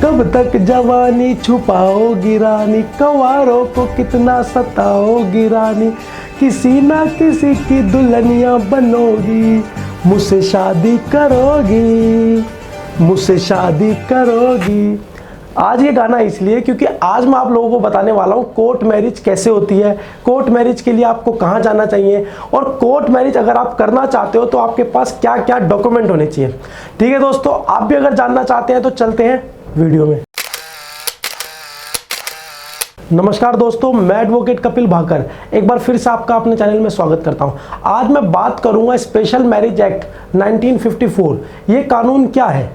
कब तक जवानी छुपाओगी रानी, कंवारों को कितना सताओगी रानी, किसी ना किसी की दुल्हनिया बनोगी, मुझसे शादी करोगी, मुझसे शादी करोगी। आज ये गाना इसलिए क्योंकि आज मैं आप लोगों को बताने वाला हूँ कोर्ट मैरिज कैसे होती है, कोर्ट मैरिज के लिए आपको कहाँ जाना चाहिए, और कोर्ट मैरिज अगर आप करना चाहते हो तो आपके पास क्या क्या डॉक्यूमेंट होने चाहिए। ठीक है दोस्तों, आप भी अगर जानना चाहते हैं तो चलते हैं वीडियो में। नमस्कार दोस्तों, मैं एडवोकेट कपिल भाकर एक बार फिर से आपका अपने चैनल में स्वागत करता हूं। आज मैं बात करूंगा स्पेशल मैरिज एक्ट 1954। ये कानून क्या है।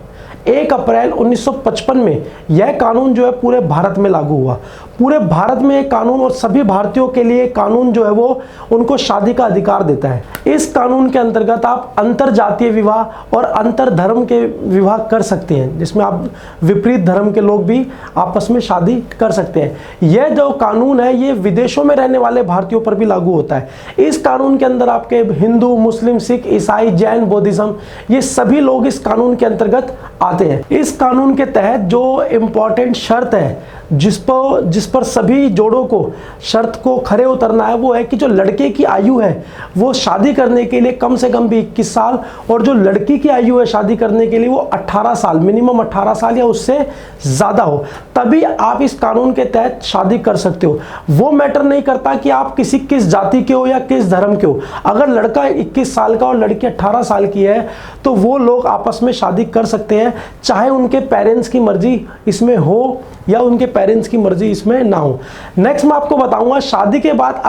1 अप्रैल 1955 में यह कानून जो है पूरे भारत में लागू हुआ। पूरे भारत में एक कानून और सभी भारतीयों के लिए कानून जो है वो उनको शादी का अधिकार देता है। इस कानून के अंतर्गत आप अंतर जातीय विवाह और अंतर धर्म के विवाह कर सकते हैं, जिसमें आप विपरीत धर्म के लोग भी आपस में शादी कर सकते हैं। यह जो कानून है ये विदेशों में रहने वाले भारतीयों पर भी लागू होता है। इस कानून के अंदर आपके हिंदू, मुस्लिम, सिख, ईसाई, जैन, बौद्धिज्म ये सभी लोग इस कानून के अंतर्गत आते हैं। इस कानून के तहत जो इम्पोर्टेंट शर्त है जिस पर सभी जोड़ों को शर्त को खरे उतरना है वो है कि जो लड़के की आयु है वो शादी करने के लिए कम से कम भी 21 साल, और जो लड़की की आयु है शादी करने के लिए वो 18 साल, मिनिमम 18 साल या उससे ज़्यादा हो, तभी आप इस कानून के तहत शादी कर सकते हो। वो मैटर नहीं करता कि आप किस जाति के हो या किस धर्म के हो। अगर लड़का 21 साल का और लड़की 18 साल की है तो वो लोग आपस में शादी कर सकते हैं, चाहे उनके पेरेंट्स की मर्जी इसमें हो या उनके पेरेंट्स की मर्जी इसमें ना हो। नेक्स्ट मैं आपको बताऊंगा शादी के बाद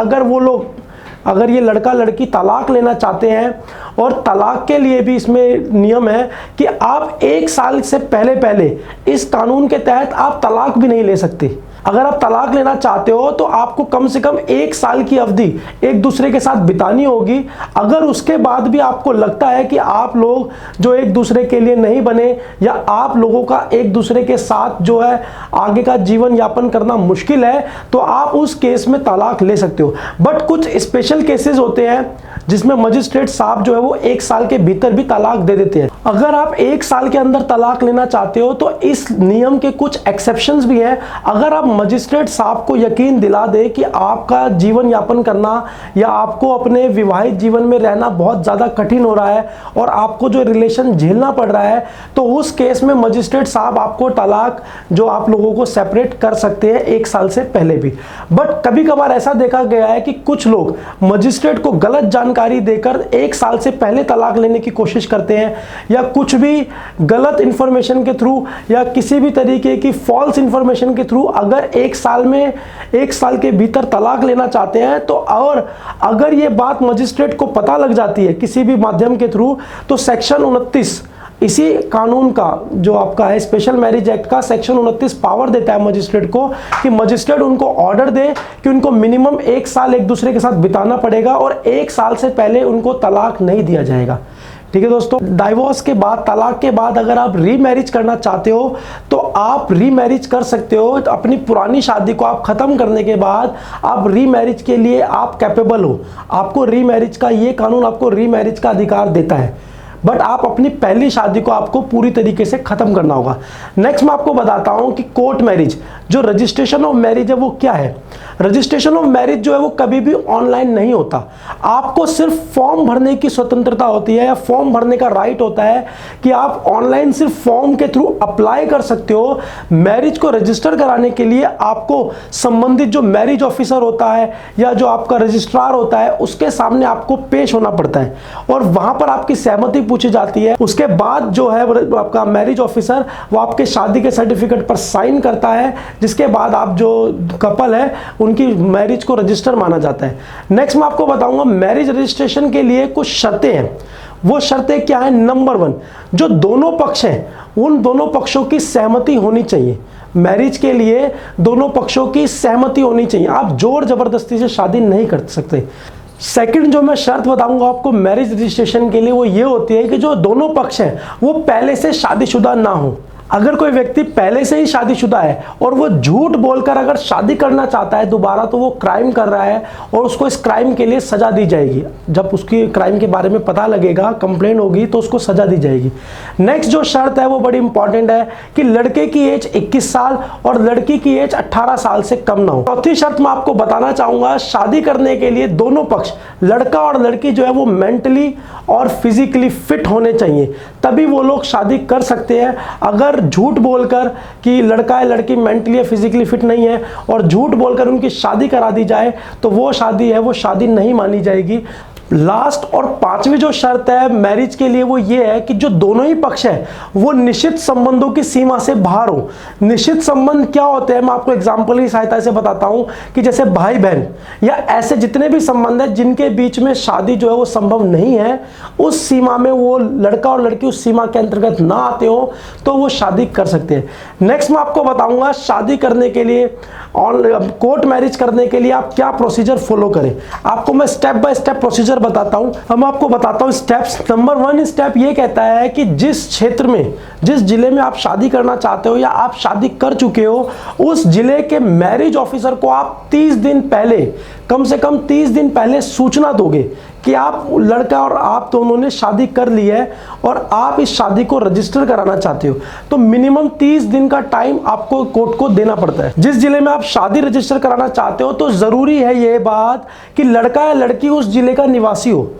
अगर ये लड़का लड़की तलाक लेना चाहते हैं, और तलाक के लिए भी इसमें नियम है कि आप 1 साल से पहले इस कानून के तहत आप तलाक भी नहीं ले सकते। अगर आप तलाक लेना चाहते हो तो आपको कम से कम 1 साल की अवधि एक दूसरे के साथ बितानी होगी। अगर उसके बाद भी आपको लगता है कि आप लोग जो एक दूसरे के लिए नहीं बने या आप लोगों का एक दूसरे के साथ जो है आगे का जीवन यापन करना मुश्किल है, तो आप उस केस में तलाक ले सकते हो। बट कुछ स्पेशल केसेस होते हैं जिसमें मजिस्ट्रेट साहब जो है वो 1 साल के भीतर भी तलाक दे देते हैं। अगर आप 1 साल के अंदर तलाक लेना चाहते हो तो इस नियम के कुछ एक्सेप्शंस भी हैं। अगर आप मजिस्ट्रेट साहब को यकीन दिला दे कि आपका जीवन यापन करना या आपको अपने विवाहित जीवन में रहना बहुत ज़्यादा कठिन हो रहा है और आपको जो रिलेशन झेलना पड़ रहा है, तो उस केस में मजिस्ट्रेट साहब आपको तलाक जो आप लोगों को सेपरेट कर सकते हैं 1 साल से पहले भी। बट कभी कभार ऐसा देखा गया है कि कुछ लोग मजिस्ट्रेट को गलत जानकारी देकर 1 साल से पहले तलाक लेने की कोशिश करते हैं, या कुछ भी गलत इंफॉर्मेशन के थ्रू या किसी भी तरीके की फॉल्स इंफॉर्मेशन के थ्रू अगर 1 साल के भीतर तलाक लेना चाहते हैं, तो और अगर ये बात मजिस्ट्रेट को पता लग जाती है किसी भी माध्यम के थ्रू, तो सेक्शन 29 इसी कानून का जो आपका है स्पेशल मैरिज एक्ट का सेक्शन 29 पावर देता है मजिस्ट्रेट को कि मजिस्ट्रेट उनको ऑर्डर दे कि उनको मिनिमम 1 साल एक दूसरे के साथ बिताना पड़ेगा और 1 साल से पहले उनको तलाक नहीं दिया जाएगा। ठीक है दोस्तों, डाइवोर्स के बाद, तलाक के बाद अगर आप रीमैरिज करना चाहते हो तो आप रीमैरिज कर सकते हो। तो अपनी पुरानी शादी को आप खत्म करने के बाद आप रीमैरिज के लिए आप कैपेबल हो। आपको रीमैरिज का ये कानून आपको रीमैरिज का अधिकार देता है, बट आप अपनी पहली शादी को आपको पूरी तरीके से खत्म करना होगा। नेक्स्ट मैं आपको बताता हूं कि कोर्ट मैरिज, जो रजिस्ट्रेशन ऑफ मैरिज है वो क्या है। रजिस्ट्रेशन ऑफ मैरिज जो है वो कभी भी ऑनलाइन नहीं होता। आपको सिर्फ फॉर्म भरने की स्वतंत्रता होती है या फॉर्म भरने का राइट होता है कि आप ऑनलाइन सिर्फ फॉर्म के थ्रू अप्लाई कर सकते हो। मैरिज को रजिस्टर कराने के लिए आपको संबंधित जो मैरिज ऑफिसर होता है या जो आपका रजिस्ट्रार होता है उसके सामने आपको पेश होना पड़ता है और वहां पर आपकी सहमति पूछी जाती है। उसके बाद जो है आपका मैरिज ऑफिसर वो आपके शादी के सर्टिफिकेट पर साइन करता है, जिसके बाद आप जो कपल है उनकी मैरिज को रजिस्टर माना जाता है। नेक्स्ट मैं आपको बताऊंगा मैरिज रजिस्ट्रेशन के लिए कुछ शर्तें हैं। वो शर्तें क्या है। नंबर 1, जो दोनों पक्ष हैं उन दोनों पक्षों की सहमति होनी चाहिए। मैरिज के लिए दोनों पक्षों की सहमति होनी चाहिए। आप जोर जबरदस्ती से शादी नहीं कर सकते। सेकंड जो मैं शर्त बताऊंगा आपको मैरिज रजिस्ट्रेशन के लिए वो ये होती है कि जो दोनों पक्ष हैं वो पहले से शादीशुदा ना हो। अगर कोई व्यक्ति पहले से ही शादीशुदा है और वो झूठ बोलकर अगर शादी करना चाहता है दोबारा, तो वो क्राइम कर रहा है और उसको इस क्राइम के लिए सजा दी जाएगी। जब उसकी क्राइम के बारे में पता लगेगा, कंप्लेन होगी, तो उसको सजा दी जाएगी। नेक्स्ट जो शर्त है वो बड़ी इंपॉर्टेंट है कि लड़के की एज 21 साल और लड़की की एज 18 साल से कम ना हो। चौथी शर्त मैं आपको बताना चाहूंगा, शादी करने के लिए दोनों पक्ष, लड़का और लड़की जो है वो मेंटली और फिजिकली फिट होने चाहिए, तभी वो लोग शादी कर सकते हैं। अगर झूठ बोलकर कि लड़का या लड़की मेंटली या फिजिकली फिट नहीं है और झूठ बोलकर उनकी शादी करा दी जाए, तो वो शादी है वो शादी नहीं मानी जाएगी। लास्ट और पांचवी जो शर्त है मैरिज के लिए वो ये है कि जो दोनों ही पक्ष है वो निश्चित संबंधों की सीमा से बाहर हो। निश्चित संबंध क्या होते हैं, मैं आपको एग्जांपल की सहायता से बताता हूं कि जैसे भाई बहन या ऐसे जितने भी संबंध है जिनके बीच में शादी जो है वो संभव नहीं है, उस सीमा में वो लड़का और लड़की उस सीमा के अंतर्गत ना आते हो तो वो शादी कर सकते हैं। नेक्स्ट मैं आपको बताऊंगा शादी करने के लिए और कोर्ट मैरिज करने के लिए आप क्या प्रोसीजर फॉलो करें। आपको मैं स्टेप बाय स्टेप प्रोसीजर बताता हूं। अब मैं आपको बताता हूं स्टेप्स। नंबर 1 स्टेप ये कहता है कि जिस क्षेत्र में, जिस जिले में आप शादी करना चाहते हो या आप शादी कर चुके हो, उस जिले के मैरिज ऑफिसर को आप 30 दिन पहले, कम से कम 30 दिन पहले सूचना दोगे कि आप, लड़का और आप दोनों ने शादी कर ली है और आप इस शादी को रजिस्टर कराना चाहते हो। तो मिनिमम 30 दिन का टाइम आपको कोर्ट को देना पड़ता है। जिस जिले में आप शादी रजिस्टर कराना चाहते हो तो जरूरी है यह बात कि लड़का या लड़की उस जिले का निवासी हो।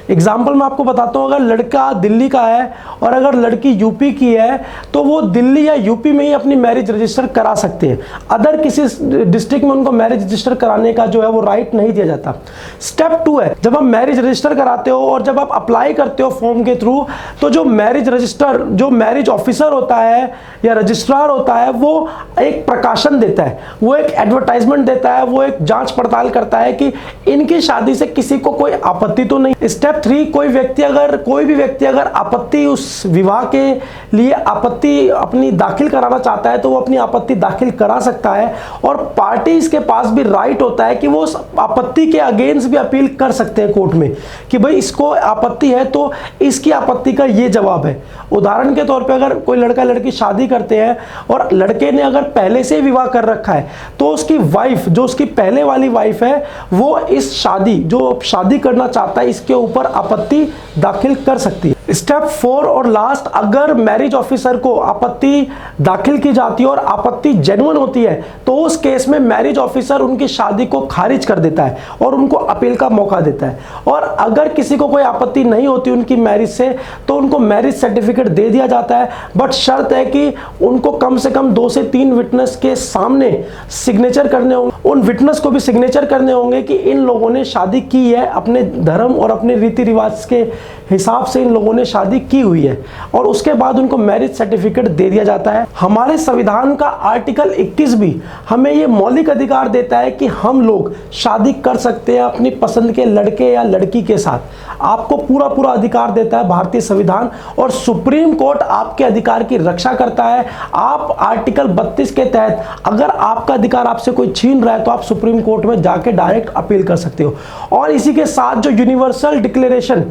एग्जाम्पल मैं आपको बताता हूँ, अगर लड़का दिल्ली का है और अगर लड़की यूपी की है तो वो दिल्ली या यूपी में ही अपनी मैरिज रजिस्टर करा सकते हैं। अदर किसी डिस्ट्रिक्ट में उनको मैरिज रजिस्टर कराने का जो है वो राइट नहीं दिया जाता। स्टेप 2 है, जब आप मैरिज रजिस्टर कराते हो और जब आप अप्लाई करते हो फॉर्म के थ्रू, तो जो मैरिज ऑफिसर होता है या रजिस्ट्रार होता है वो एक प्रकाशन देता है, वो एक एडवर्टाइजमेंट देता है, वो एक जांच पड़ताल करता है कि इनकी शादी से किसी को कोई आपत्ति तो नहीं। स्टेप 3, कोई भी व्यक्ति अगर आपत्ति, उस विवाह के लिए आपत्ति अपनी दाखिल कराना चाहता है तो वो अपनी आपत्ति दाखिल करा सकता है और पार्टीज के पास भी राइट होता है कि वो उस आपत्ति के अगेंस्ट भी अपील कर सकते हैं कोर्ट में कि भाई इसको आपत्ति है तो इसकी आपत्ति का ये जवाब है। उदाहरण के तौर पे अगर कोई लड़का लड़की शादी करते हैं और लड़के ने अगर पहले से विवाह कर रखा है तो उसकी वाइफ, जो उसकी पहले वाली वाइफ है, वो इस शादी करना चाहता है इसके ऊपर आपत्ति दाखिल कर सकती है। स्टेप 4 और लास्ट, अगर मैरिज ऑफिसर को आपत्ति दाखिल की जाती है और आपत्ति जेन्युइन होती है तो उस केस में मैरिज ऑफिसर उनकी शादी को खारिज कर देता है और उनको अपील का मौका देता है। और अगर किसी को कोई आपत्ति नहीं होती उनकी मैरिज से तो उनको मैरिज सर्टिफिकेट दे दिया जाता है, बट शर्त है कि उनको कम से कम 2 से 3 विटनेस के सामने सिग्नेचर करने होंगे। उन विटनेस को भी सिग्नेचर करने होंगे कि इन लोगों ने शादी की है, अपने धर्म और अपने रीति रिवाज के हिसाब से इन लोगों ने शादी की हुई है, और उसके बाद उनको मैरिज सर्टिफिकेट दे दिया जाता है। हमारे संविधान का आर्टिकल 21 भी हमें ये मौलिक अधिकार देता है कि हम लोग शादी कर सकते हैं अपनी पसंद के लड़के या लड़की के साथ। आपको पूरा अधिकार देता है भारतीय संविधान, और सुप्रीम कोर्ट आपके अधिकार की रक्षा करता है। आप आर्टिकल 32 के तहत अगर आपका अधिकार आपसे कोई छीन रहा है तो आप सुप्रीम कोर्ट में जाके डायरेक्ट अपील कर सकते हो। और इसी के साथ जो यूनिवर्सल डिक्लेरेशन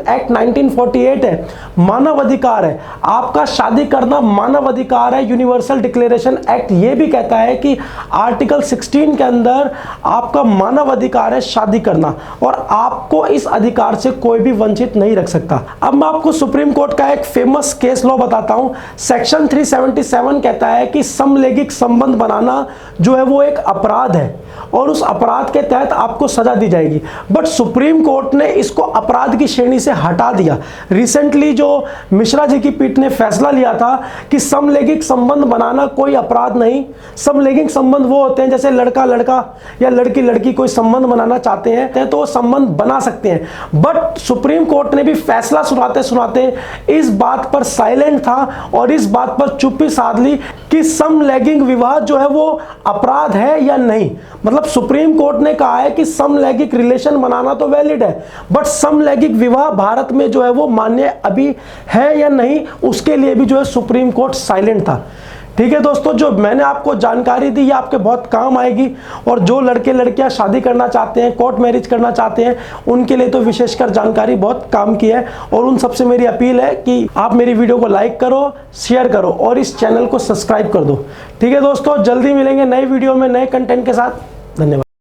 एक्ट 1948 है, मानव अधिकार है, आपका शादी करना मानव अधिकार है। यूनिवर्सल डिक्लेरेशन एक्ट ये भी कहता है कि आर्टिकल 16 के अंदर आपका मानव अधिकार है शादी करना, और आपको इस अधिकार से कोई भी वंचित नहीं रख सकता। अब मैं आपको सुप्रीम कोर्ट का एक फेमस केस लॉ बताता हूं। सेक्शन 377 कहता है कि समलैंगिक संबंध बनाना जो है वो एक अपराध है और उस अपराध के तहत आपको सजा दी जाएगी, बट सुप्रीम कोर्ट ने इसको अपराध की श्रेणी से हटा दिया। रिसेंटली जो मिश्रा जी की पीठ ने फैसला लिया था कि समलैंगिक संबंध बनाना कोई अपराध नहीं। समलैंगिक संबंध वो होते हैं जैसे लड़का लड़का या लड़की लड़की कोई संबंध बनाना चाहते हैं तो वो संबंध बना सकते हैं, बट सुप्रीम कोर्ट ने भी फैसला सुनाते सुनाते इस बात पर साइलेंट था और इस बात पर चुप्पी साध ली कि समलैंगिक विवाह जो है वो अपराध है या नहीं। मतलब सुप्रीम कोर्ट ने कहा है कि समलैंगिक रिलेशन बनाना तो वैलिड है, बट समलैंगिक विवाह भारत में जो है वो मान्य अभी है या नहीं, उसके लिए भी जो है सुप्रीम कोर्ट साइलेंट था। ठीक है दोस्तों, जो मैंने आपको जानकारी दी ये आपके बहुत काम आएगी। और जो लड़के लड़कियां शादी करना चाहते हैं, कोर्ट मैरिज करना चाहते हैं, उनके लिए तो विशेषकर जानकारी बहुत काम की है। और उन सबसे मेरी अपील है कि आप मेरी वीडियो को लाइक करो, शेयर करो और इस चैनल को सब्सक्राइब कर दो। ठीक है दोस्तों, जल्दी मिलेंगे नई वीडियो में नए कंटेंट के साथ। धन्यवाद।